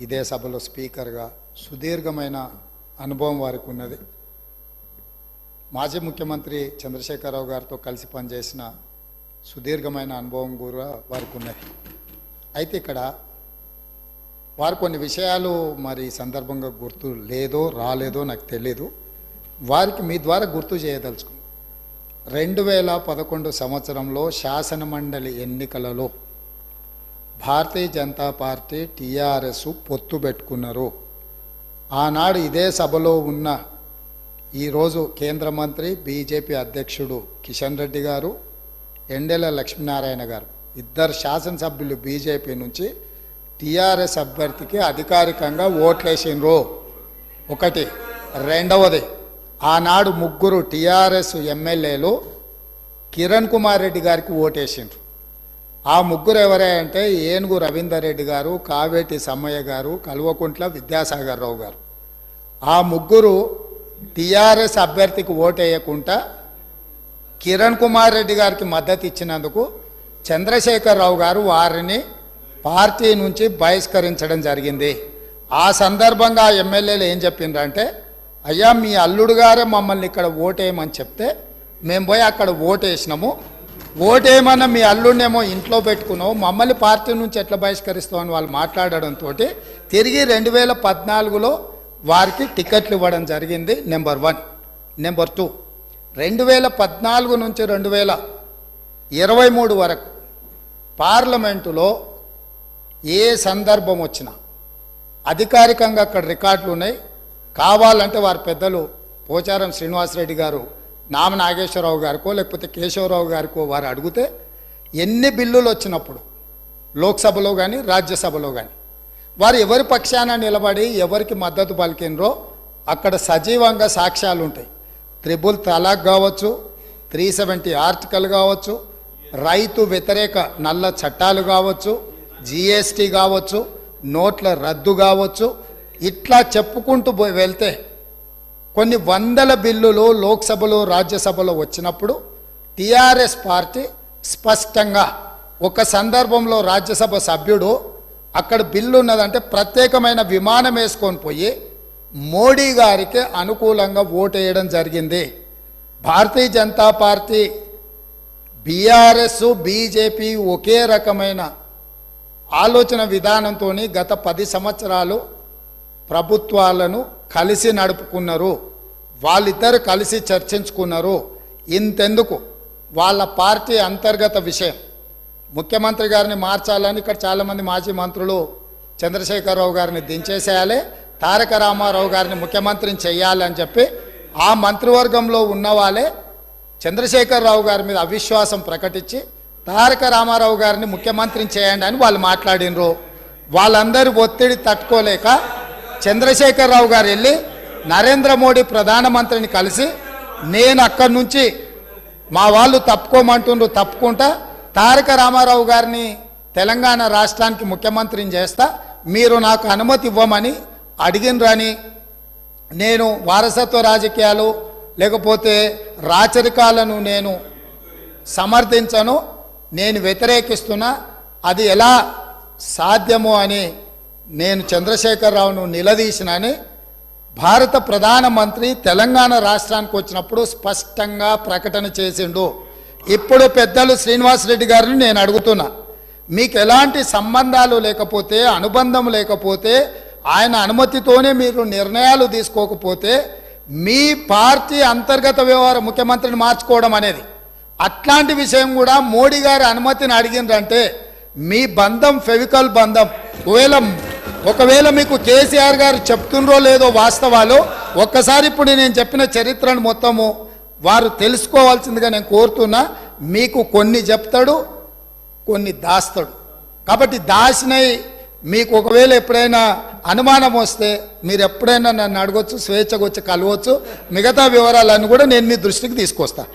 ఇదే సభలో స్పీకర్గా సుదీర్ఘమైన అనుభవం వారికి ఉన్నది. మాజీ ముఖ్యమంత్రి చంద్రశేఖరరావు గారితో కలిసి పనిచేసిన సుదీర్ఘమైన అనుభవం కూడా వారికి ఉన్నది. అయితే ఇక్కడ వారు కొన్ని విషయాలు మరి సందర్భంగా గుర్తు లేదో రాలేదో నాకు తెలీదు. వారికి మీ ద్వారా గుర్తు చేయదలుచుకున్నాను. 2011 సంవత్సరంలో శాసనమండలి ఎన్నికలలో భారతీయ జనతా పార్టీ టీఆర్ఎస్ పొత్తు పెట్టుకున్నారు. ఆనాడు ఇదే సభలో ఉన్న ఈరోజు కేంద్ర మంత్రి బీజేపీ అధ్యక్షుడు కిషన్ రెడ్డి గారు, ఎండెల లక్ష్మీనారాయణ గారు ఇద్దరు శాసనసభ్యులు బీజేపీ నుంచి టీఆర్ఎస్ అభ్యర్థికి అధికారికంగా ఓట్లేసిండ్రు. ఒకటి. రెండవది, ఆనాడు ముగ్గురు టీఆర్ఎస్ ఎమ్మెల్యేలు కిరణ్ కుమార్ రెడ్డి గారికి ఓటేసిండ్రు. ఆ ముగ్గురు ఎవరే అంటే ఏనుగు రవీందర్ రెడ్డి గారు, కావేటి సమ్మయ్య గారు, కల్వకుంట్ల విద్యాసాగర్ రావు గారు. ఆ ముగ్గురు టీఆర్ఎస్ అభ్యర్థికి ఓటేయకుండా కిరణ్ కుమార్ రెడ్డి గారికి మద్దతు ఇచ్చినందుకు చంద్రశేఖరరావు గారు వారిని పార్టీ నుంచి బహిష్కరించడం జరిగింది. ఆ సందర్భంగా ఎమ్మెల్యేలు ఏం చెప్పిండ్రంటే, అయ్యా మీ అల్లుడు గారే మమ్మల్ని ఇక్కడ ఓటేయమని చెప్తే మేము పోయి అక్కడ ఓటేసినాము, ఓటేయమన్నా మీ అల్లుడినేమో ఇంట్లో పెట్టుకున్నావు, మమ్మల్ని పార్టీ నుంచి ఎట్లా బహిష్కరిస్తామని వాళ్ళు మాట్లాడడంతో తిరిగి 2014లో వారికి టికెట్లు ఇవ్వడం జరిగింది. నెంబర్ 1. నెంబర్ 2, 2014 నుంచి 2023 వరకు పార్లమెంటులో ఏ సందర్భం వచ్చినా అధికారికంగా అక్కడ రికార్డులు ఉన్నాయి. కావాలంటే వారి పెద్దలు పోచారం శ్రీనివాసరెడ్డి గారు నామ నాగేశ్వరరావు గారికో లేకపోతే కేశవరావు గారికో వారు అడిగితే ఎన్ని బిల్లులు వచ్చినప్పుడు లోక్సభలో కానీ రాజ్యసభలో కానీ వారు ఎవరి పక్షాన నిలబడి ఎవరికి మద్దతు పలికినరో అక్కడ సజీవంగా సాక్ష్యాలు ఉంటాయి. 3 తలాక్ కావచ్చు, 370 ఆర్టికల్ కావచ్చు, రైతు వ్యతిరేక నల్ల చట్టాలు కావచ్చు, జిఎస్టీ కావచ్చు, నోట్ల రద్దు కావచ్చు, ఇట్లా చెప్పుకుంటూ వెళ్తే కొన్ని వందల బిల్లులు లోక్సభలో రాజ్యసభలో వచ్చినప్పుడు టీఆర్ఎస్ పార్టీ స్పష్టంగా ఒక సందర్భంలో రాజ్యసభ సభ్యుడు అక్కడ బిల్లు ఉన్నదంటే ప్రత్యేకమైన విమానం వేసుకొని పోయి మోడీ గారికి అనుకూలంగా ఓటేయడం జరిగింది. Bharatiya Janata party, BRS, BJP ఒకే రకమైన ఆలోచన విధానంతో గత 10 సంవత్సరాలు ప్రభుత్వాలను కలిసి నడుపుకున్నారు. వాళ్ళిద్దరు కలిసి చర్చించుకున్నారు. ఇంతెందుకు వాళ్ళ పార్టీ అంతర్గత విషయం ముఖ్యమంత్రి గారిని మార్చాలని ఇక్కడ చాలామంది మాజీ మంత్రులు చంద్రశేఖరరావు గారిని దించేసేయాలి, తారక రామారావు గారిని ముఖ్యమంత్రిని చేయాలని చెప్పి ఆ మంత్రివర్గంలో ఉన్న వాళ్ళే చంద్రశేఖరరావు గారి మీద అవిశ్వాసం ప్రకటించి తారక రామారావు గారిని ముఖ్యమంత్రిని చేయండి అని వాళ్ళు మాట్లాడినరు. వాళ్ళందరూ ఒత్తిడి తట్టుకోలేక చంద్రశేఖరరావు గారు వెళ్ళి నరేంద్ర మోడీ ప్రధానమంత్రిని కలిసి నేను అక్కడి నుంచి మా వాళ్ళు తప్పుకోమంటుండ్రు, తప్పుకుంటా తారక రామారావు గారిని తెలంగాణ రాష్ట్రానికి ముఖ్యమంత్రిని చేస్తా, మీరు నాకు అనుమతి ఇవ్వమని అడిగినరని, నేను వారసత్వ రాజకీయాలు లేకపోతే రాచరికాలను నేను సమర్థించను, నేను వ్యతిరేకిస్తున్నా, అది ఎలా సాధ్యమో అని నేను చంద్రశేఖరరావును నిలదీసినని భారత ప్రధానమంత్రి తెలంగాణ రాష్ట్రానికి వచ్చినప్పుడు స్పష్టంగా ప్రకటన చేసిండు. ఇప్పుడు పెద్దలు శ్రీనివాసరెడ్డి గారిని నేను అడుగుతున్నా, మీకు ఎలాంటి సంబంధాలు లేకపోతే, అనుబంధం లేకపోతే, ఆయన అనుమతితోనే మీరు నిర్ణయాలు తీసుకోకపోతే మీ పార్టీ అంతర్గత వ్యవహార ముఖ్యమంత్రిని మార్చుకోవడం అనేది, అట్లాంటి విషయం కూడా మోడీ గారి అనుమతిని అడిగిందంటే మీ బంధం ఫెవికల్ బంధం. ఒకవేళ మీకు కేసీఆర్ గారు చెప్తుండ్రో లేదో వాస్తవాలు ఒక్కసారి ఇప్పుడు నేను చెప్పిన చరిత్రను మొత్తము వారు తెలుసుకోవాల్సిందిగా నేను కోరుతున్నా. మీకు కొన్ని చెప్తాడు, కొన్ని దాస్తాడు. కాబట్టి దాసినై మీకు ఒకవేళ ఎప్పుడైనా అనుమానం వస్తే మీరు ఎప్పుడైనా నన్ను అడగొచ్చు, స్వేచ్ఛగా వచ్చి కలవచ్చు. మిగతా వివరాలన్నీ కూడా నేను మీ దృష్టికి తీసుకొస్తాను.